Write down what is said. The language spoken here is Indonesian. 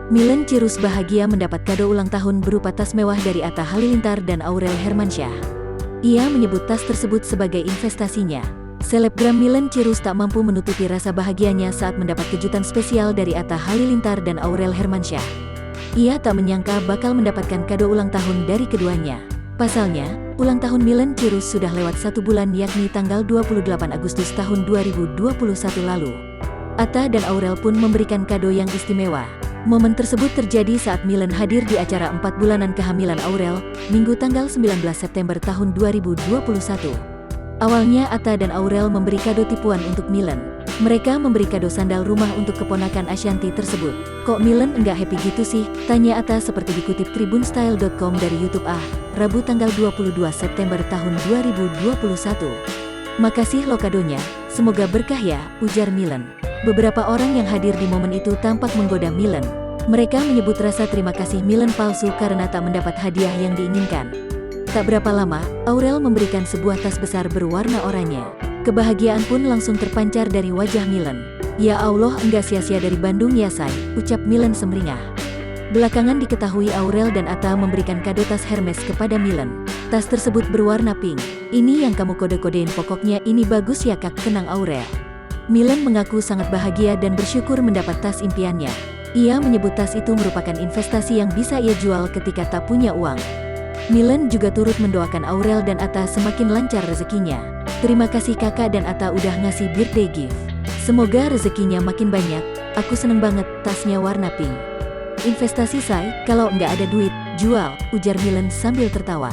Milen Cirus bahagia mendapat kado ulang tahun berupa tas mewah dari Atta Halilintar dan Aurel Hermansyah. Ia menyebut tas tersebut sebagai investasinya. Selebgram Milen Cirus tak mampu menutupi rasa bahagianya saat mendapat kejutan spesial dari Atta Halilintar dan Aurel Hermansyah. Ia tak menyangka bakal mendapatkan kado ulang tahun dari keduanya. Pasalnya, ulang tahun Milen Cirus sudah lewat 1 bulan, yakni tanggal 28 Agustus tahun 2021 lalu. Atta dan Aurel pun memberikan kado yang istimewa. Momen tersebut terjadi saat Milen hadir di acara 4 bulanan kehamilan Aurel, Minggu tanggal 19 September tahun 2021. Awalnya Atta dan Aurel memberi kado tipuan untuk Milen. Mereka memberi kado sandal rumah untuk keponakan Ashanty tersebut. "Kok Milen enggak happy gitu sih?" tanya Atta seperti dikutip tribunstyle.com dari YouTube Rabu tanggal 22 September tahun 2021. "Makasih lo kadonya, semoga berkah ya," ujar Milen. Beberapa orang yang hadir di momen itu tampak menggoda Milen. Mereka menyebut rasa terima kasih Milen palsu karena tak mendapat hadiah yang diinginkan. Tak berapa lama, Aurel memberikan sebuah tas besar berwarna oranye. Kebahagiaan pun langsung terpancar dari wajah Milen. "Ya Allah, enggak sia-sia dari Bandung ya say," ucap Milen semringah. Belakangan diketahui Aurel dan Atta memberikan kado tas Hermes kepada Milen. Tas tersebut berwarna pink. "Ini yang kamu kode-kodein, pokoknya ini bagus ya kak," kenang Aurel. Milen mengaku sangat bahagia dan bersyukur mendapat tas impiannya. Ia menyebut tas itu merupakan investasi yang bisa ia jual ketika tak punya uang. Milen juga turut mendoakan Aurel dan Atta semakin lancar rezekinya. "Terima kasih kakak dan Atta udah ngasih birthday gift. Semoga rezekinya makin banyak, aku seneng banget, tasnya warna pink. Investasi say, kalau nggak ada duit, jual," ujar Milen sambil tertawa.